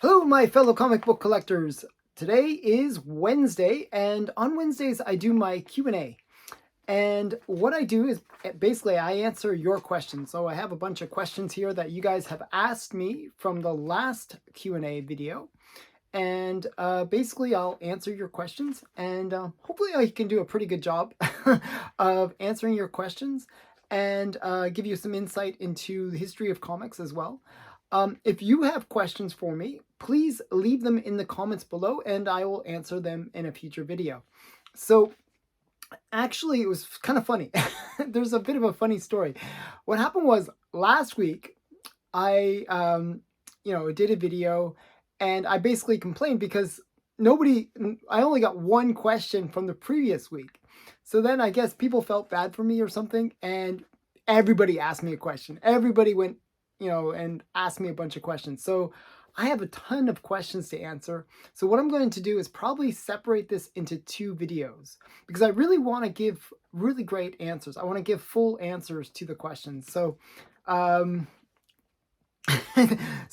Hello, my fellow comic book collectors. Today is Wednesday, and on Wednesdays I do my Q&A. And what I do is basically I answer your questions. So I have a bunch of questions here that you guys have asked me from the last Q&A video. And basically I'll answer your questions, and hopefully I can do a pretty good job of answering your questions and give you some insight into the history of comics as well. If you have questions for me, please leave them in the comments below and I will answer them in a future video. So actually, it was kind of funny. There's a bit of a funny story. What happened was last week, I did a video and I basically complained because I only got one question from the previous week. So then I guess people felt bad for me or something, and everybody asked me a question. Everybody went and asked me a bunch of questions. So I have a ton of questions to answer. So what I'm going to do is probably separate this into two videos because I really want to give really great answers. I want to give full answers to the questions. So, so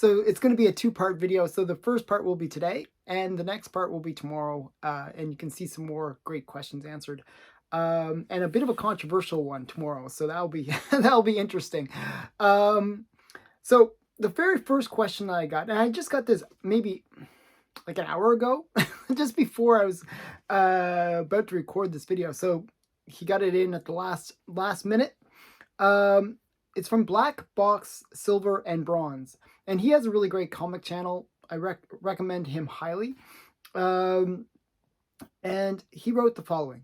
it's going to be a two-part video. So the first part will be today and the next part will be tomorrow. And you can see some more great questions answered. And a bit of a controversial one tomorrow. So that'll be interesting. So the very first question I got, and I just got this maybe like an hour ago, just before I was about to record this video. So he got it in at the last minute. It's from Black Box, Silver, and Bronze. And he has a really great comic channel. I recommend him highly. And he wrote the following.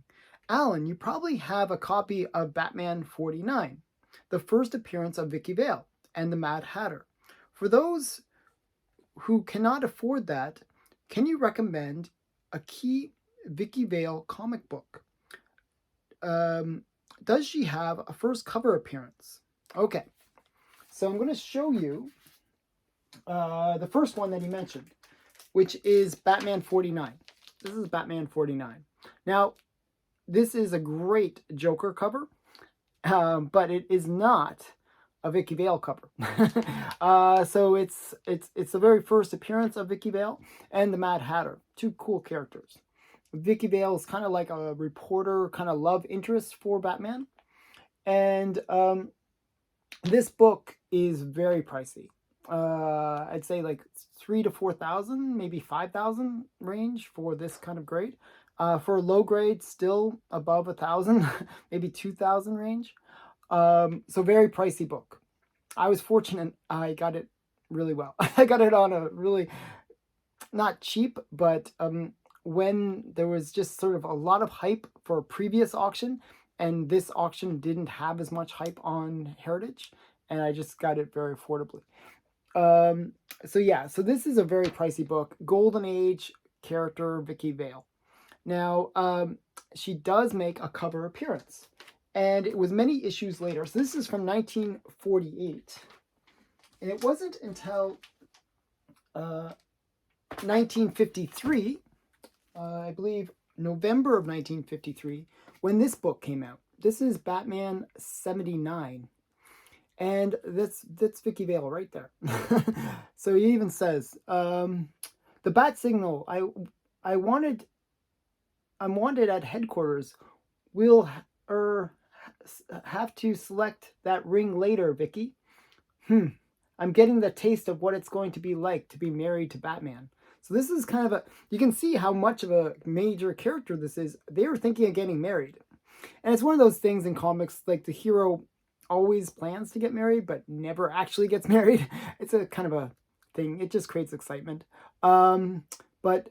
Alan, you probably have a copy of Batman 49, the first appearance of Vicki Vale and the Mad Hatter. For those who cannot afford that, can you recommend a key Vicki Vale comic book? Does she have a first cover appearance? Okay, so I'm going to show you the first one that he mentioned, which is Batman 49. This is Batman 49. Now, this is a great Joker cover, but it is not a Vicki Vale cover. So it's the very first appearance of Vicki Vale and the Mad Hatter, two cool characters. Vicki Vale is kind of like a reporter, kind of love interest for Batman, and this book is very pricey. I'd say like 3,000 to 4,000, maybe 5,000 range for this kind of grade. For low grade, still above 1,000, maybe 2,000 range. So very pricey book. I was fortunate I got it really well. I got it on a really, not cheap, but when there was just sort of a lot of hype for a previous auction, and this auction didn't have as much hype on Heritage, and I just got it very affordably. So yeah, so this is a very pricey book. Golden Age character Vicki Vale. Now, she does make a cover appearance. And it was many issues later. So this is from 1948. And it wasn't until 1953, I believe November of 1953, when this book came out. This is Batman 79. And that's Vicki Vale right there. So he even says, the bat signal, I'm wanted at headquarters. We'll have to select that ring later, Vicki. I'm getting the taste of what it's going to be like to be married to Batman. So this is kind of you can see how much of a major character this is. They were thinking of getting married. And it's one of those things in comics, like the hero always plans to get married, but never actually gets married. It's a kind of a thing. It just creates excitement. But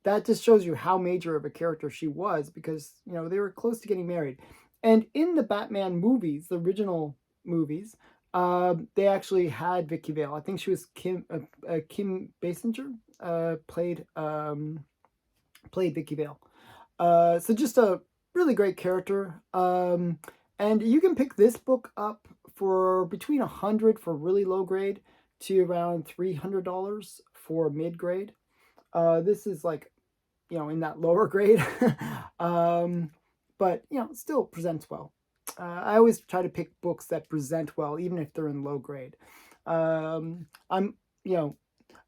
that just shows you how major of a character she was, because, they were close to getting married. And in the Batman movies, the original movies, they actually had Vicki Vale. I think she was Kim Basinger, played Vicki Vale. So just a really great character. And you can pick this book up for between $100 for really low grade to around $300 for mid grade. This is like, in that lower grade. But, still presents well. I always try to pick books that present well, even if they're in low grade.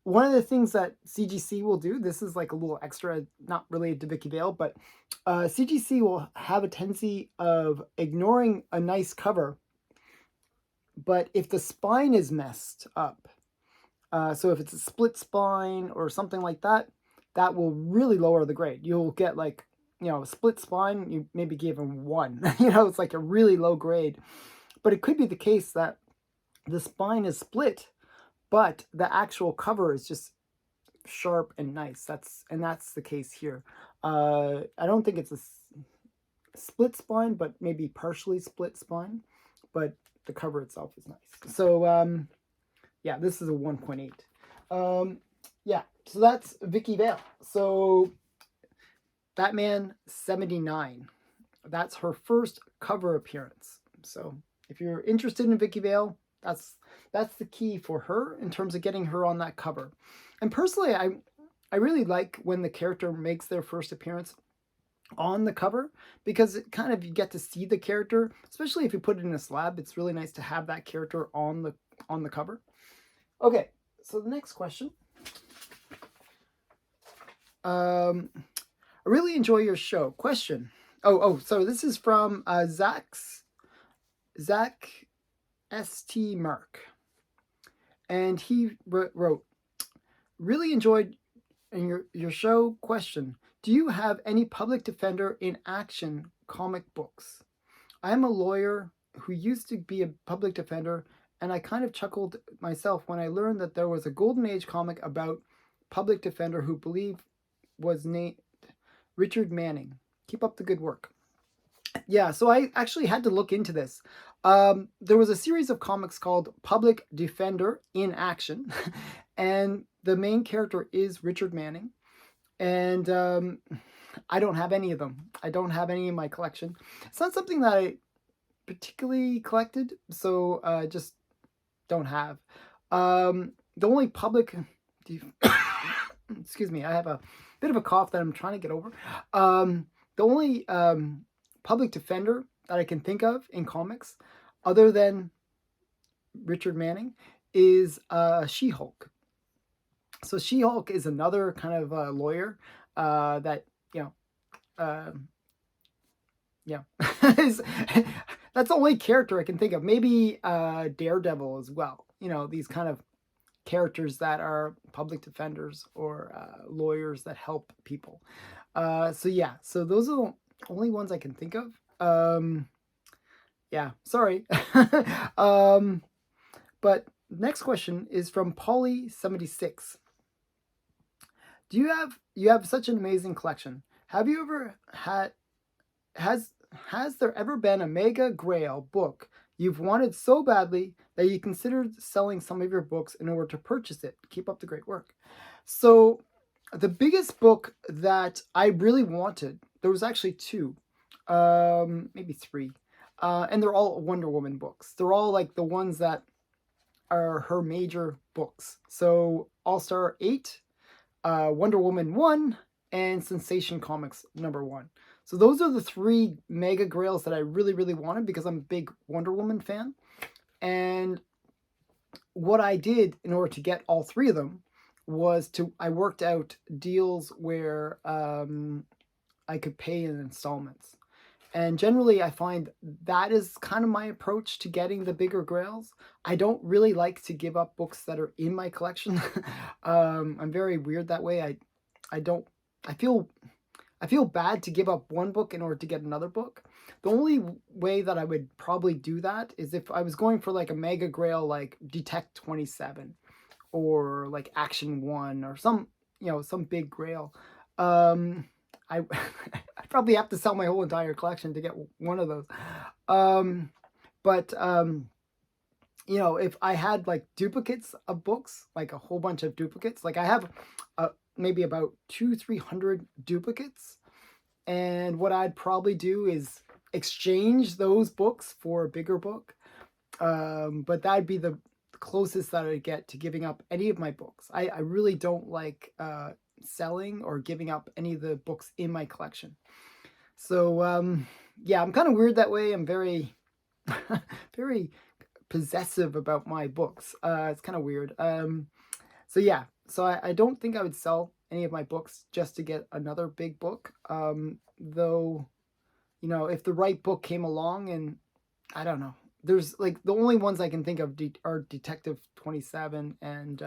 One of the things that CGC will do, this is like a little extra, not related to Vicki Vale, but CGC will have a tendency of ignoring a nice cover, but if the spine is messed up, so if it's a split spine or something like that, that will really lower the grade. You'll get like, you know, a split spine, you maybe gave them 1. You know, it's like a really low grade. But it could be the case that the spine is split, but the actual cover is just sharp and nice. That's the case here. I don't think it's a split spine, but maybe partially split spine. But the cover itself is nice. So yeah, this is a 1.8. Yeah, so that's Vicki Vale. So Batman 79. That's her first cover appearance. So if you're interested in Vicki Vale, that's the key for her in terms of getting her on that cover. And personally, I really like when the character makes their first appearance on the cover, because it kind of, you get to see the character, especially if you put it in a slab. It's really nice to have that character on the cover. Okay, so the next question. I really enjoy your show. Question. So this is from Zach St. Mark. And he wrote, really enjoyed your show. Question. Do you have any public defender in action comic books? I'm a lawyer who used to be a public defender, and I kind of chuckled myself when I learned that there was a Golden Age comic about public defender who believed was named Richard Manning. Keep up the good work. Yeah, so I actually had to look into this. There was a series of comics called Public Defender in Action, and the main character is Richard Manning. And I don't have any of them. I don't have any in my collection. It's not something that I particularly collected, so just don't have. The only public... Excuse me, I have a bit of a cough that I'm trying to get over. The only public defender that I can think of in comics, other than Richard Manning, is She-Hulk. So She-Hulk is another kind of lawyer that, you know, yeah, that's the only character I can think of. Maybe Daredevil as well. You know, these kind of characters that are public defenders or lawyers that help people. So yeah, so those are the only ones I can think of. Yeah, sorry. But next question is from Polly76. Do you have such an amazing collection? Have you ever had, has there ever been a mega-grail book you've wanted so badly that you considered selling some of your books in order to purchase it? Keep up the great work. So the biggest book that I really wanted, there was actually 2, maybe 3, and they're all Wonder Woman books. They're all like the ones that are her major books. So All-Star 8, Wonder Woman 1, and Sensation Comics #1. So those are the 3 mega grails that I really, really wanted because I'm a big Wonder Woman fan. And what I did in order to get all 3 of them was I worked out deals where I could pay in installments. And generally, I find that is kind of my approach to getting the bigger grails. I don't really like to give up books that are in my collection. I'm very weird that way. I feel bad to give up one book in order to get another book. The only way that I would probably do that is if I was going for like a mega grail, like Detect 27 or like Action 1 or some big grail. I probably have to sell my whole entire collection to get one of those. But you know, if I had like duplicates of books, like a whole bunch of duplicates, like I have maybe about 200-300 duplicates, and what I'd probably do is exchange those books for a bigger book. But that'd be the closest that I'd get to giving up any of my books. I really don't like selling or giving up any of the books in my collection. So yeah, I'm kind of weird that way. I'm very very possessive about my books. It's kind of weird. So yeah, So I don't think I would sell any of my books just to get another big book. Though, you know, if the right book came along, and I don't know, there's like the only ones I can think of are Detective 27 and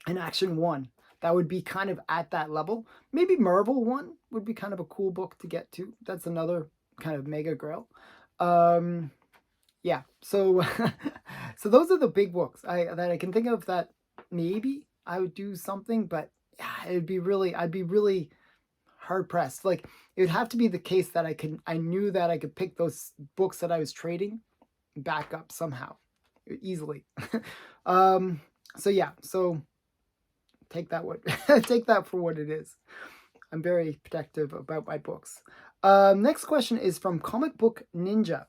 Action 1. That would be kind of at that level. Maybe Marvel 1 would be kind of a cool book to get to. That's another kind of mega grail. Yeah, so so those are the big books that I can think of that maybe I would do something, but yeah, I'd be really hard pressed. Like, it would have to be the case that I knew that I could pick those books that I was trading back up somehow easily. So yeah, so take that take that for what it is. I'm very protective about my books. Next question is from Comic Book Ninja.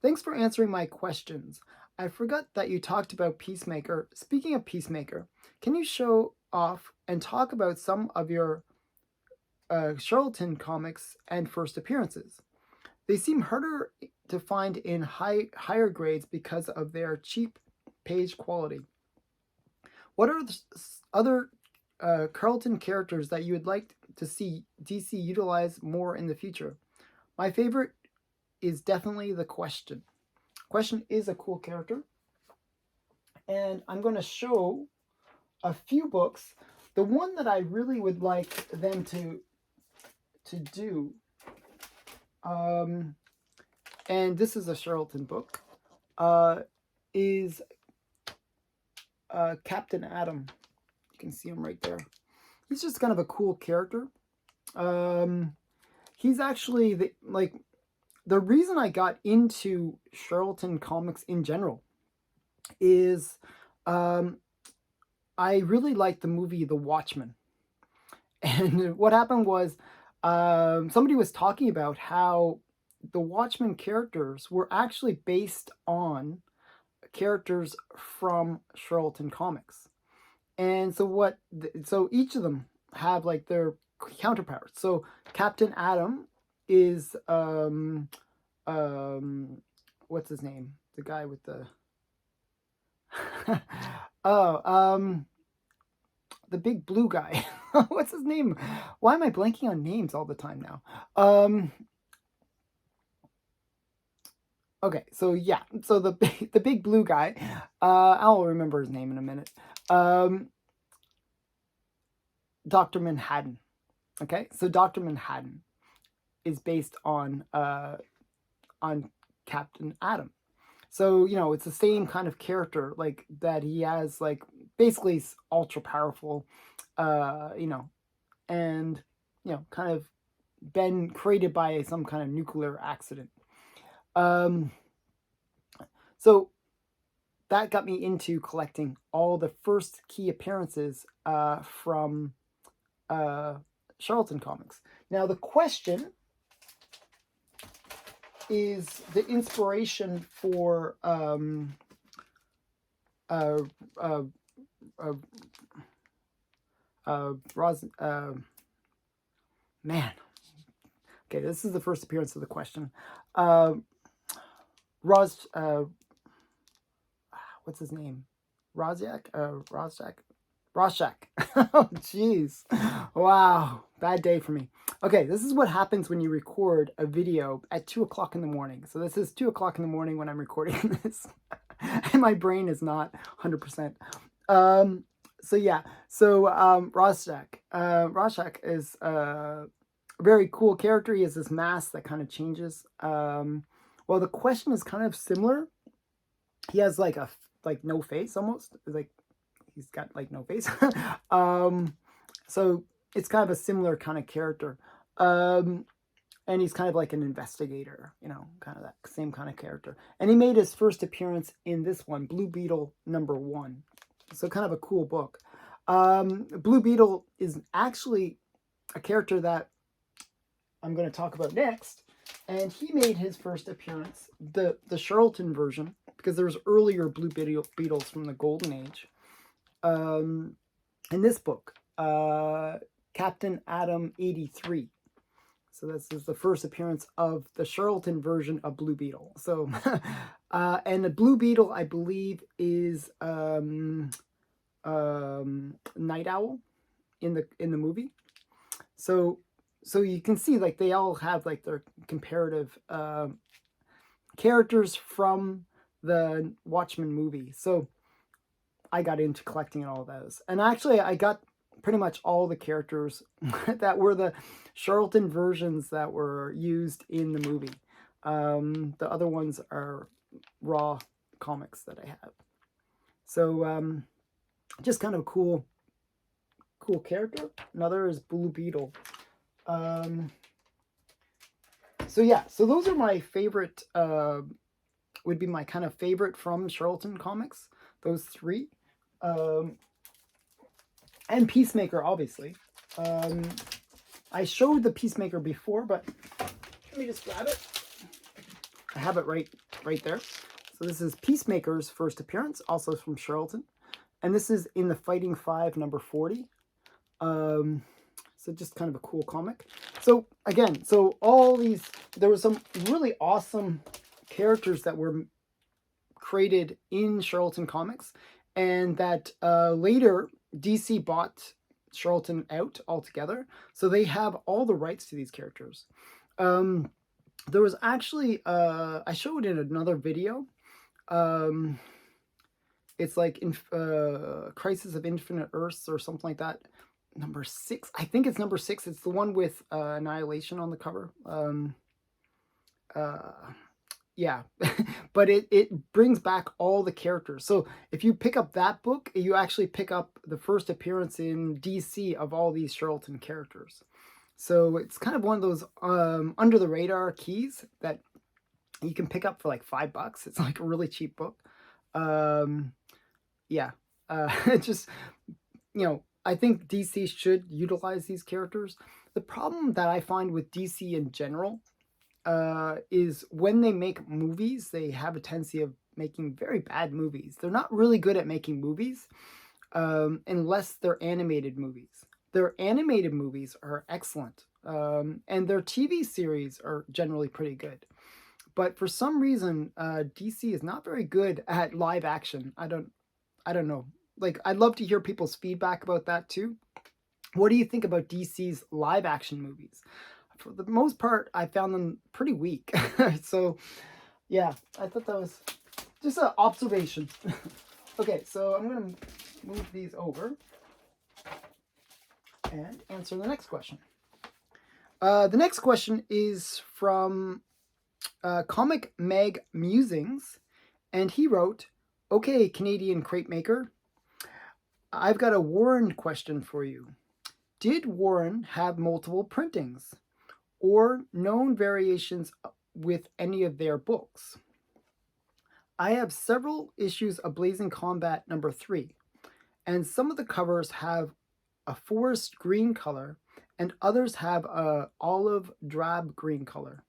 Thanks for answering my questions. I forgot that you talked about Peacemaker. Speaking of Peacemaker, can you show off and talk about some of your Charleton comics and first appearances? They seem harder to find in higher grades because of their cheap page quality. What are the other Charleton characters that you would like to see DC utilize more in the future? My favorite is definitely the Question. Question is a cool character. And I'm going to show a few books. The one that I really would like them to do, and this is a Charleton book, is Captain Atom. You can see him right there. He's just kind of a cool character. He's actually the reason I got into Charleton comics in general is I really liked the movie The Watchmen. And what happened was somebody was talking about how the Watchmen characters were actually based on characters from Charleton comics. And so so each of them have like their counterparts. So Captain Atom is what's his name? The guy with the the big blue guy. What's his name? Why am I blanking on names all the time now? Okay, so yeah, so the big blue guy, I'll remember his name in a minute. Dr. Manhattan. Okay, so Dr. Manhattan is based on Captain Atom. So, you know, it's the same kind of character, like, that he has, like, basically he's ultra powerful, you know, and, you know, kind of been created by some kind of nuclear accident. So that got me into collecting all the first key appearances from Charleton comics. Now, the Question is the inspiration for man. Okay, this is the first appearance of the Question. What's his name? Rorschach? Oh, jeez. Wow. Bad day for me. Okay, this is what happens when you record a video at 2 o'clock in the morning. So this is 2 o'clock in the morning when I'm recording this. And my brain is not 100%. So yeah. So Rorschach. Rorschach is a very cool character. He has this mask that kind of changes. Well, the Question is kind of similar. He has like no face almost. Like, he's got like no face. So it's kind of a similar kind of character. And he's kind of like an investigator, you know, kind of that same kind of character. And he made his first appearance in this one, Blue Beetle #1. So kind of a cool book. Blue Beetle is actually a character that I'm going to talk about next. And he made his first appearance, the Charleton version, because there was earlier Blue Beetles from the Golden Age. In this book, Captain Atom 83. So this is the first appearance of the Charleton version of Blue Beetle. So, and the Blue Beetle, I believe, is Night Owl in the movie. So you can see like they all have like their comparative characters from the Watchmen movie. So I got into collecting all those, and actually I got pretty much all the characters that were the Charleton versions that were used in the movie. The other ones are raw comics that I have. So just kind of a cool character. Another is Blue Beetle. So yeah, so those are my favorite, would be my kind of favorite from Charleton comics, those three. And Peacemaker, obviously. I showed the Peacemaker before, but let me just grab it. I have it right there. So this is Peacemaker's first appearance, also from Charleton. And this is in the Fighting 5, number 40. So just kind of a cool comic. So again, so all these, there were some really awesome characters that were created in Charleton comics, and that later DC bought Charleton out altogether. So they have all the rights to these characters. There was actually, I showed in another video, it's like Crisis of Infinite Earths or something like that. Number 6. I think it's number 6. It's the one with Annihilation on the cover. Yeah, but it brings back all the characters. So if you pick up that book, you actually pick up the first appearance in DC of all these Charleton characters. So it's kind of one of those under the radar keys that you can pick up for like $5. It's like a really cheap book. Yeah, just, you know, I think DC should utilize these characters. The problem that I find with DC in general is when they make movies, they have a tendency of making very bad movies. They're not really good at making movies unless they're animated movies. Their animated movies are excellent, and their TV series are generally pretty good. But for some reason, DC is not very good at live action. I don't know. Like, I'd love to hear people's feedback about that too. What do you think about DC's live action movies? For the most part, I found them pretty weak. So, yeah, I thought that was just an observation. Okay, so I'm going to move these over and answer the next question. The next question is from Comic Mag Musings, and he wrote, "Okay, Canadian crate maker, I've got a Warren question for you. Did Warren have multiple printings or known variations with any of their books? I have several issues of Blazing Combat number 3, and some of the covers have a forest green color and others have a olive drab green color.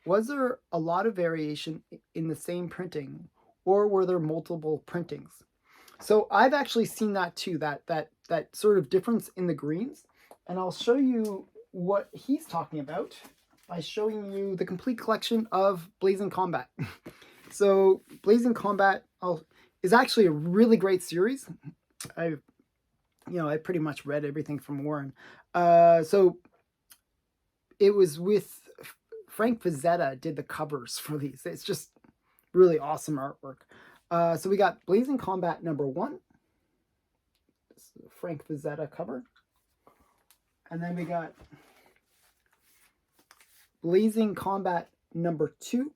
Was there a lot of variation in the same printing, or were there multiple printings?" So I've actually seen that too, that sort of difference in the greens. And I'll show you what he's talking about by showing you the complete collection of Blazing Combat. So Blazing Combat is actually a really great series. I pretty much read everything from Warren. So it was with Frank Frazetta did the covers for these. It's just really awesome artwork. So we got Blazing Combat number 1. This is a Frank Frazetta cover. And then we got Blazing Combat number 2.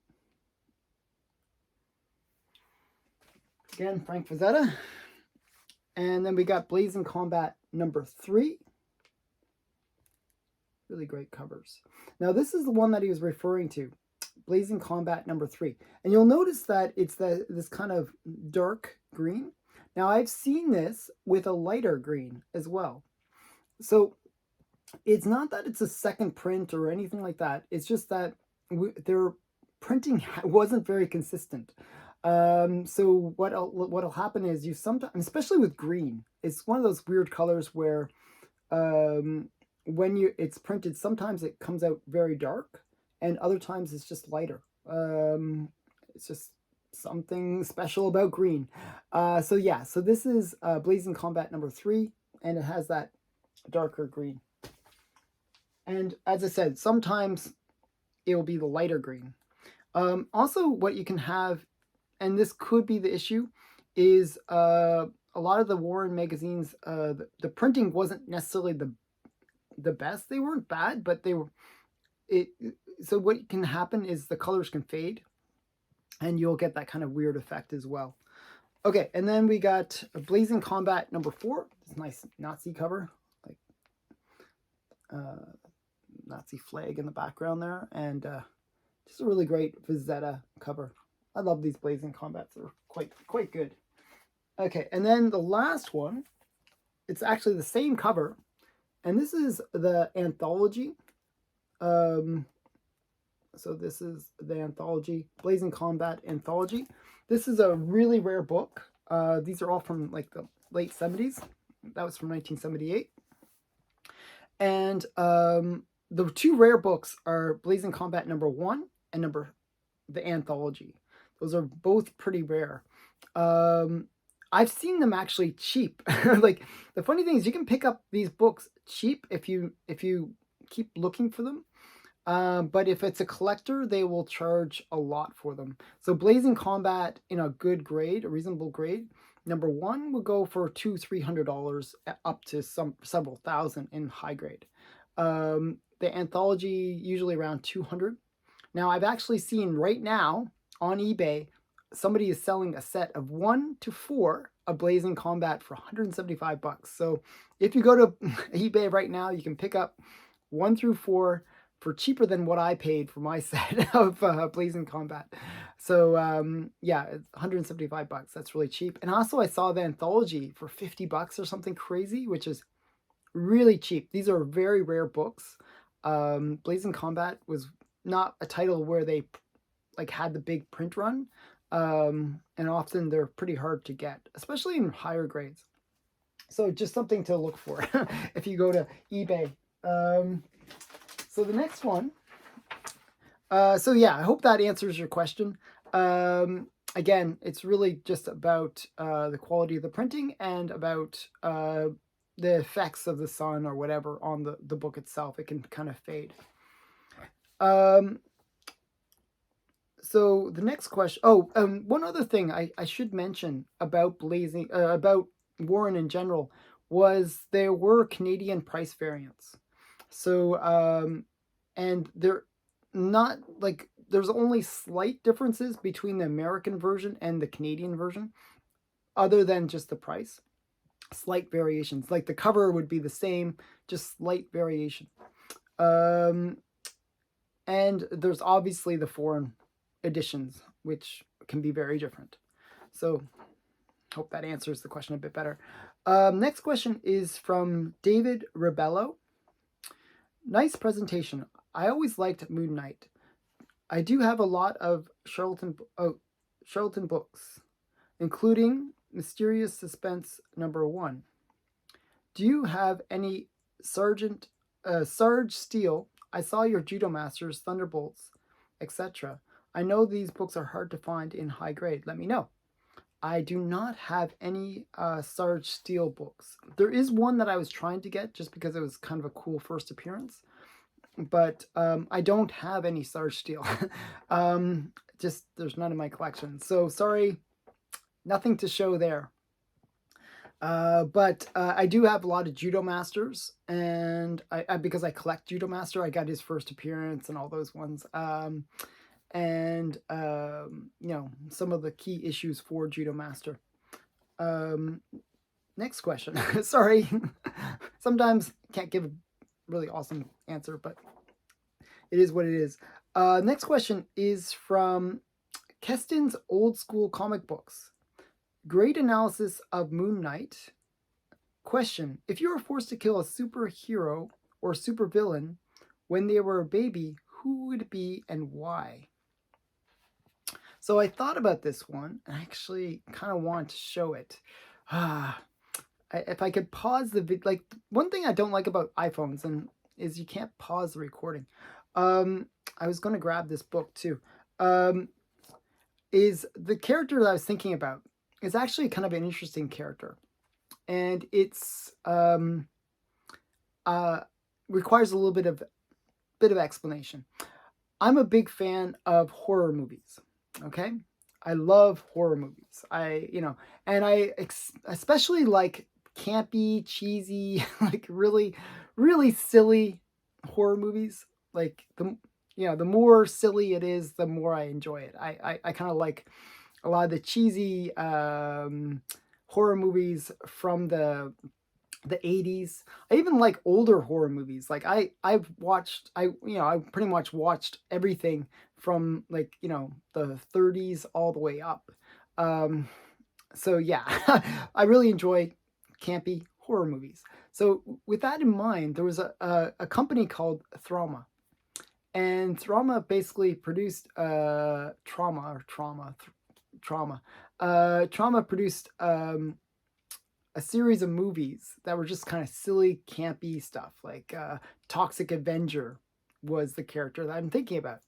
Again, Frank Frazetta. And then we got Blazing Combat number 3. Really great covers. Now this is the one that he was referring to. Blazing Combat number 3. And you'll notice that it's this kind of dark green. Now I've seen this with a lighter green as well. So it's not that it's a second print or anything like that. It's just that their printing wasn't very consistent. So what'll happen is you sometimes, especially with green, it's one of those weird colors where when it's printed, sometimes it comes out very dark, and other times it's just lighter. It's just something special about green. So yeah, so this is Blazing Combat number 3, and it has that darker green. And as I said, sometimes it will be the lighter green. Also, what you can have, and this could be the issue, is a lot of the Warren magazines, the printing wasn't necessarily the best. They weren't bad, but they were so what can happen is the colors can fade, and you'll get that kind of weird effect as well. Okay, and then we got Blazing Combat number 4. This nice Nazi cover, like Nazi flag in the background there, and just a really great Vizetta cover. I love these Blazing Combats. They're quite good. Okay, and then the last one, it's actually the same cover, and this is the anthology. So this is the anthology, Blazing Combat Anthology. This is a really rare book. These are all from like the late 70s. That was from 1978. And the 2 rare books are Blazing Combat number 1 and the anthology. Those are both pretty rare. I've seen them actually cheap. Like, the funny thing is you can pick up these books cheap if you keep looking for them. But if it's a collector, they will charge a lot for them. So Blazing Combat in a good grade, a reasonable grade, number 1 will go for $200-300 up to several thousand in high grade. The anthology usually around 200. Now I've actually seen right now on eBay, somebody is selling a set of 1 to 4 of Blazing Combat for $175. So if you go to eBay right now, you can pick up 1 through 4 for cheaper than what I paid for my set of Blazing Combat. So yeah, it's $175. That's really cheap. And also I saw the anthology for $50 or something crazy, which is really cheap. These are very rare books. Blazing Combat was not a title where they like had the big print run. And often they're pretty hard to get, especially in higher grades. So just something to look for if you go to eBay. So the next one, so yeah, I hope that answers your question. Again, it's really just about the quality of the printing and about the effects of the sun or whatever on the book itself. It can kind of fade. So the next question, one other thing I should mention about about Warren in general was there were Canadian price variants. So, and they're not like, there's only slight differences between the American version and the Canadian version, other than just the price. Slight variations, like the cover would be the same, just slight variation. And there's obviously the foreign editions, which can be very different. So, hope that answers the question a bit better. Next question is from David Rebello. Nice presentation. I always liked Moon Knight. I do have a lot of Charleton books, including Mysterious Suspense #1. Do you have any Sarge Steele? I saw your Judomasters, Thunderbolts, etc. I know these books are hard to find in high grade. Let me know. I do not have any Sarge Steele books. There is one that I was trying to get just because it was kind of a cool first appearance. But I don't have any Sarge Steele. Just there's none in my collection. So sorry, nothing to show there. But I do have a lot of Judomasters, and I because I collect Judomaster, I got his first appearance and all those ones. And you know, some of the key issues for Judomaster. Next question. Sorry, sometimes can't give a really awesome answer, but it is what it is. Next question is from Kestin's Old School Comic Books. Great analysis of Moon Knight. Question: if you were forced to kill a superhero or supervillain when they were a baby, who would it be and why? So I thought about this one, and I actually kind of want to show it. If I could pause the video, like one thing I don't like about iPhones is you can't pause the recording. I was going to grab this book too. is the character that I was thinking about is actually kind of an interesting character. And it's requires a little bit of explanation. I'm a big fan of horror movies. Okay, I love horror movies. And I especially like campy, cheesy, like really, really silly horror movies. Like the more silly it is, the more I enjoy it. I kind of like a lot of the cheesy horror movies from the 80s. I even like older horror movies. Like I've watched I pretty much watched everything from like, the 30s all the way up. So yeah, I really enjoy campy horror movies. So with that in mind, there was a company called Trauma. And Trauma basically produced Trauma produced a series of movies that were just kind of silly, campy stuff. Like Toxic Avenger was the character that I'm thinking about.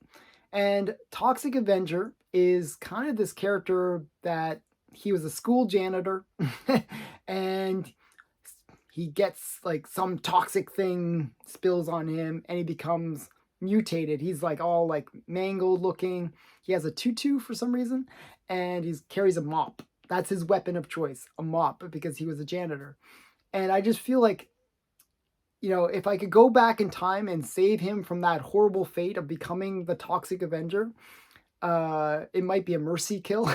And Toxic Avenger is kind of this character that he was a school janitor and he gets like some toxic thing spills on him and he becomes mutated. He's like all like mangled looking. He has a tutu for some reason and he carries a mop. That's his weapon of choice, a mop, because he was a janitor. And I just feel like, if I could go back in time and save him from that horrible fate of becoming the Toxic Avenger, it might be a mercy kill,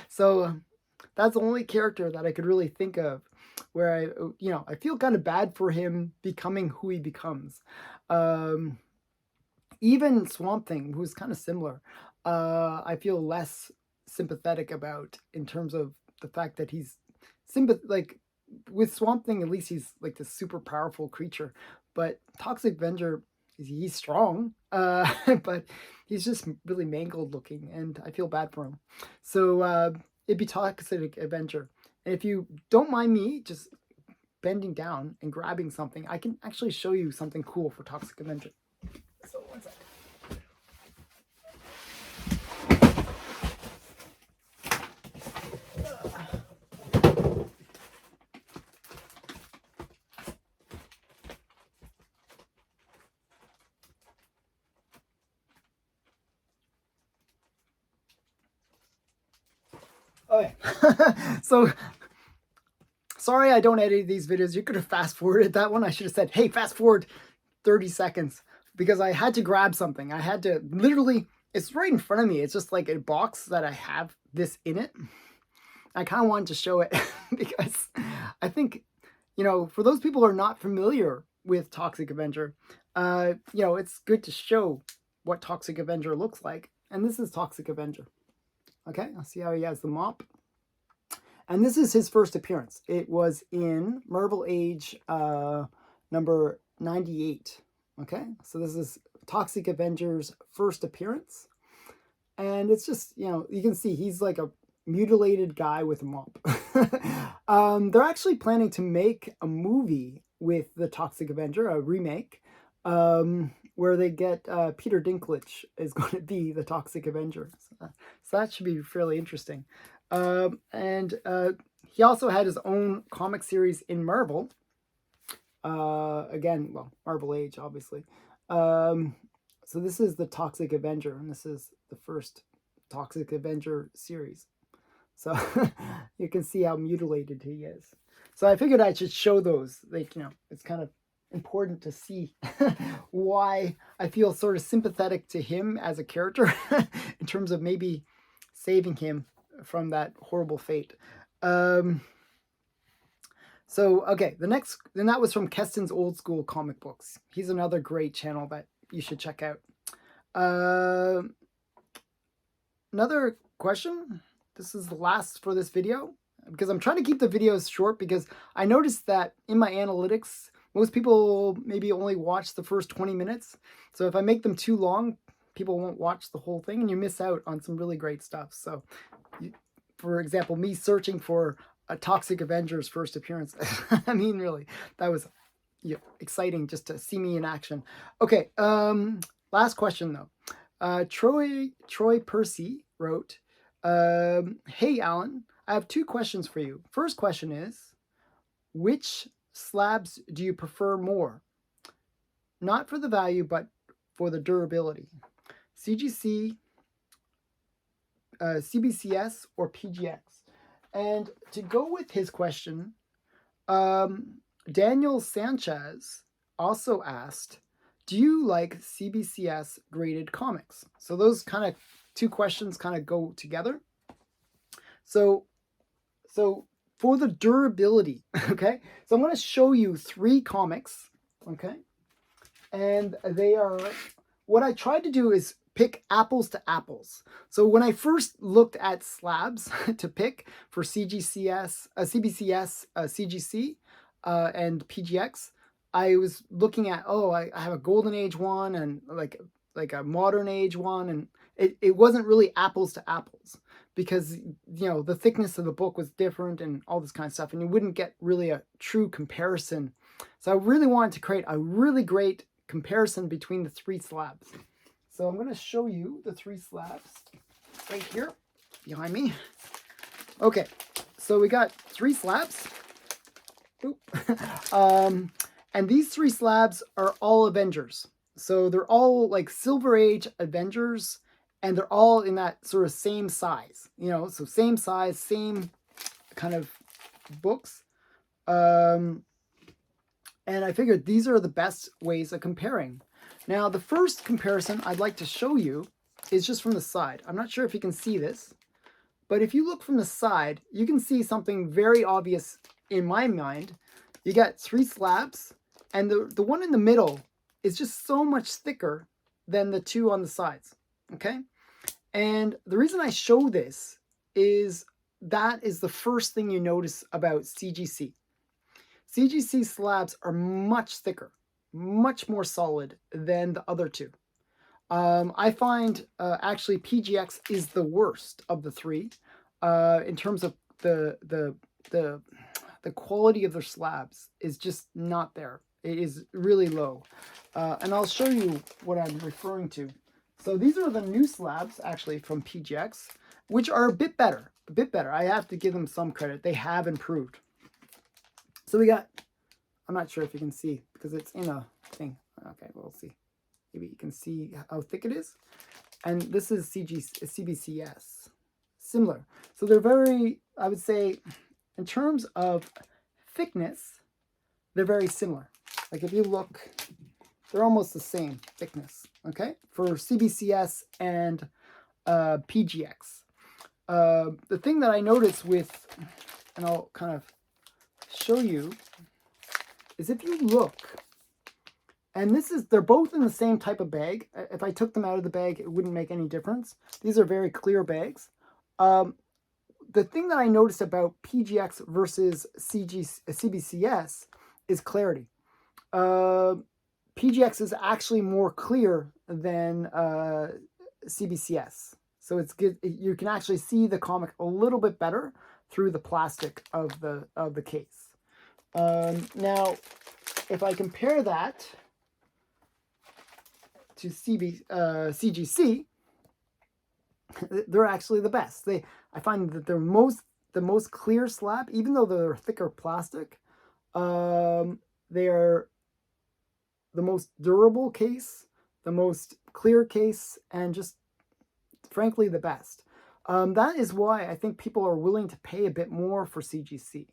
So that's the only character that I could really think of where I feel kind of bad for him becoming who he becomes. Even Swamp Thing, who's kind of similar, I feel less sympathetic about in terms of the fact that he's like with Swamp Thing, at least he's like this super powerful creature, but Toxic Avenger, he's strong, but he's just really mangled looking and I feel bad for him. So it'd be Toxic Avenger. And if you don't mind me just bending down and grabbing something, I can actually show you something cool for Toxic Avenger. So one second. Okay, so sorry I don't edit these videos. You could have fast forwarded that one. I should have said, hey, fast forward 30 seconds because I had to grab something. I had to literally, it's right in front of me. It's just like a box that I have this in it. I kind of wanted to show it because I think, for those people who are not familiar with Toxic Avenger, it's good to show what Toxic Avenger looks like. And this is Toxic Avenger. Okay, I'll see how he has the mop. And this is his first appearance. It was in Marvel Age number 98. Okay, so this is Toxic Avenger's first appearance. And it's just, you can see he's like a mutilated guy with a mop. They're actually planning to make a movie with the Toxic Avenger, a remake, where they get Peter Dinklage is going to be the Toxic Avenger. So that should be fairly interesting. And he also had his own comic series in Marvel. Again, well, Marvel Age, obviously. So this is the Toxic Avenger, and this is the first Toxic Avenger series. So you can see how mutilated he is. So I figured I should show those. Like, it's kind of important to see why I feel sort of sympathetic to him as a character in terms of maybe saving him from that horrible fate. So okay, then that was from Kestin's Old School Comic Books. He's another great channel that you should check out. Another question. This is the last for this video because I'm trying to keep the videos short because I noticed that in my analytics, most people maybe only watch the first 20 minutes. So if I make them too long, people won't watch the whole thing and you miss out on some really great stuff. So, for example, me searching for a Toxic Avenger's first appearance. I mean, really, that was exciting just to see me in action. Okay, last question though. Troy Percy wrote, Hey, Alan, I have 2 questions for you. First question is, which slabs do you prefer more? Not for the value, but for the durability. CGC, CBCS, or PGX? And to go with his question, Daniel Sanchez also asked, do you like CBCS graded comics? So those kind of 2 questions kind of go together. So for the durability, okay? So I'm going to show you 3 comics, okay? And they are, what I tried to do is pick apples to apples. So when I first looked at slabs to pick for CGCS, CBCS, CGC, and PGX, I was looking at, I have a golden age one and like a modern age one, and it wasn't really apples to apples because, you know, the thickness of the book was different and all this kind of stuff, and you wouldn't get really a true comparison. So I really wanted to create a really great comparison between the 3 slabs. So I'm going to show you the 3 slabs right here behind me. Okay, so we got 3 slabs. And these 3 slabs are all Avengers. So they're all like Silver Age Avengers, and they're all in that sort of same size, you know, so same size, same kind of books. And I figured these are the best ways of comparing. Now, the first comparison I'd like to show you is just from the side. I'm not sure if you can see this, but if you look from the side, you can see something very obvious in my mind. You got 3 slabs, and the one in the middle is just so much thicker than the 2 on the sides, okay? And the reason I show this is that is the first thing you notice about CGC. CGC slabs are much thicker, much more solid than the other 2. I find actually PGX is the worst of the 3 in terms of the quality of their slabs is just not there. It is really low. And I'll show you what I'm referring to. So these are the new slabs actually from PGX, which are a bit better. I have to give them some credit. They have improved. So we got, I'm not sure if you can see because it's in a thing. Okay, we'll see. Maybe you can see how thick it is. And this is CBCS. Similar. So they're very, I would say, in terms of thickness, they're very similar. Like if you look, they're almost the same thickness, okay? For CBCS and PGX. The thing that I noticed with, and I'll kind of show you, is if you look, and they're both in the same type of bag. If I took them out of the bag, it wouldn't make any difference. These are very clear bags. The thing that I noticed about PGX versus CBCS is clarity. PGX is actually more clear than CBCS. So it's good. You can actually see the comic a little bit better through the plastic of the case. Now, if I compare that to CGC, they're actually the best. I find that they're the most clear slab, even though they're thicker plastic. They are the most durable case, the most clear case, and just frankly the best. That is why I think people are willing to pay a bit more for CGC.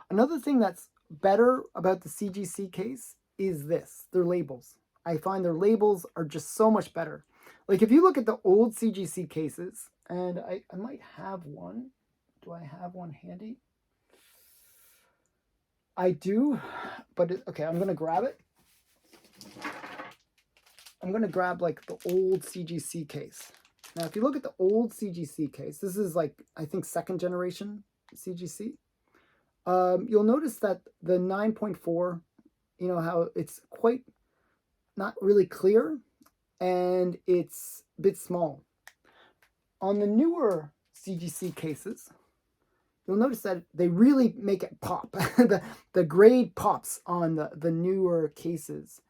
Another thing that's better about the CGC case is their labels. I find their labels are just so much better. Like if you look at the old CGC cases, and I might have one. Do I have one handy? I do, but okay, I'm going to grab it. I'm going to grab like the old CGC case. Now, if you look at the old CGC case, this is like, I think, 2nd generation CGC. You'll notice that the 9.4, you know, how it's quite not really clear and it's a bit small. On the newer CGC cases, you'll notice that they really make it pop. the grade pops on the newer cases.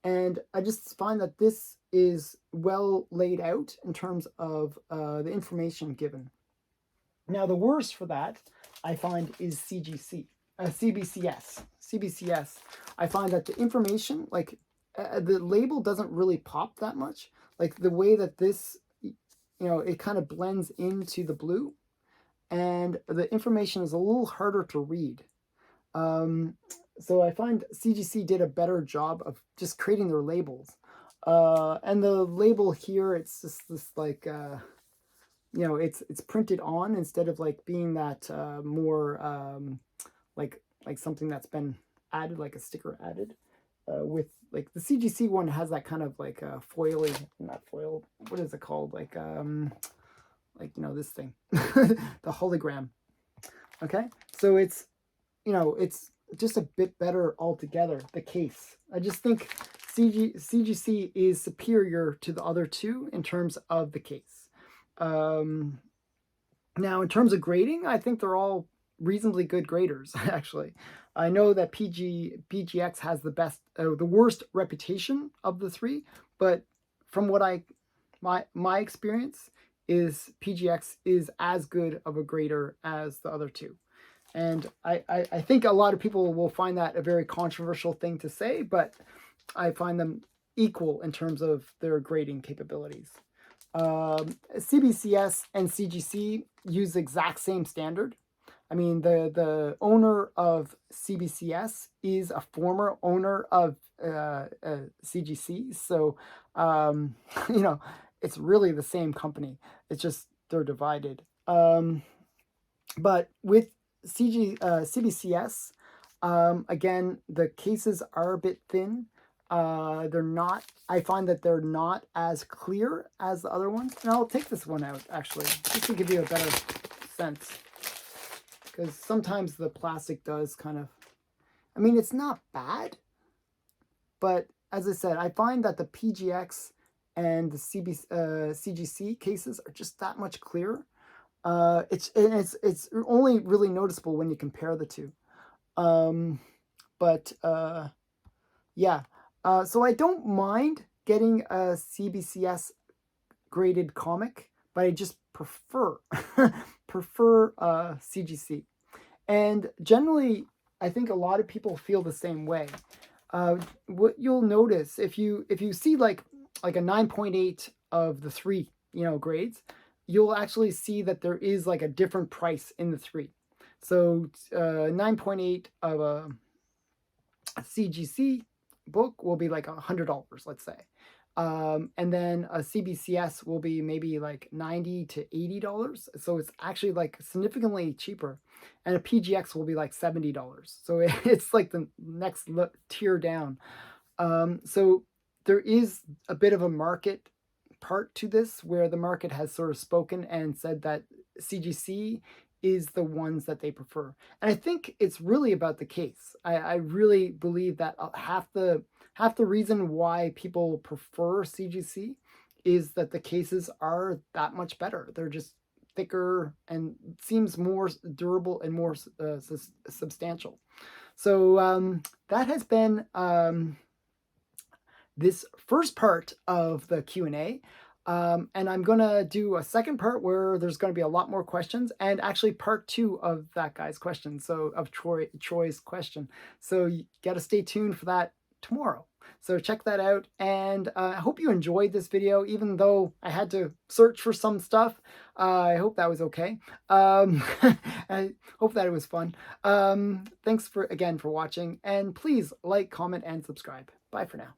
And I just find that this is well laid out in terms of the information given. Now, the worst for that, I find, is CBCS. CBCS, I find that the information, like, the label doesn't really pop that much. Like, the way that this, it kind of blends into the blue, and the information is a little harder to read. So I find CGC did a better job of just creating their labels. And the label here, it's just this, like, it's printed on instead of like being that more like something that's been added, like a sticker added. With like the CGC one has that kind of like foily, not foil, what is it called? Like this thing, the hologram. Okay, so it's it's just a bit better altogether. The case, I just think CGC is superior to the other two in terms of the case. Now, in terms of grading, I think they're all reasonably good graders, actually. I know that PGX has the worst reputation of the three, but from what my experience is PGX is as good of a grader as the other two. And I think a lot of people will find that a very controversial thing to say, but I find them equal in terms of their grading capabilities. CBCS and CGC use the exact same standard. I mean, the owner of CBCS is a former owner of CGC. So, it's really the same company. It's just they're divided. But with CBCS, again, the cases are a bit thin. They're not, I find that they're not as clear as the other ones. And I'll take this one out, actually, just to give you a better sense. Because sometimes the plastic does kind of, I mean, it's not bad. But as I said, I find that the PGX and the CGC cases are just that much clearer. It's only really noticeable when you compare the two. Yeah. So I don't mind getting a CBCS graded comic, but I just prefer CGC. And generally, I think a lot of people feel the same way. What you'll notice if you see like a 9.8 of the three grades, you'll actually see that there is like a different price in the three. So 9.8 of a CGC book will be like $100, let's say. And then a CBCS will be maybe like $90 to $80. So it's actually like significantly cheaper. And a PGX will be like $70. So it's like the next tier down. So there is a bit of a market part to this where the market has sort of spoken and said that CGC is the ones that they prefer. And I think it's really about the case. I really believe that half the reason why people prefer CGC is that the cases are that much better. They're just thicker and seems more durable and more substantial. So that has been this first part of the Q&A. And I'm going to do a second part where there's going to be a lot more questions, and actually part 2 of that guy's question. So of Troy's question. So you got to stay tuned for that tomorrow. So check that out. And I hope you enjoyed this video, even though I had to search for some stuff. I hope that was okay. I hope that it was fun. Thanks again for watching, and please like, comment, and subscribe. Bye for now.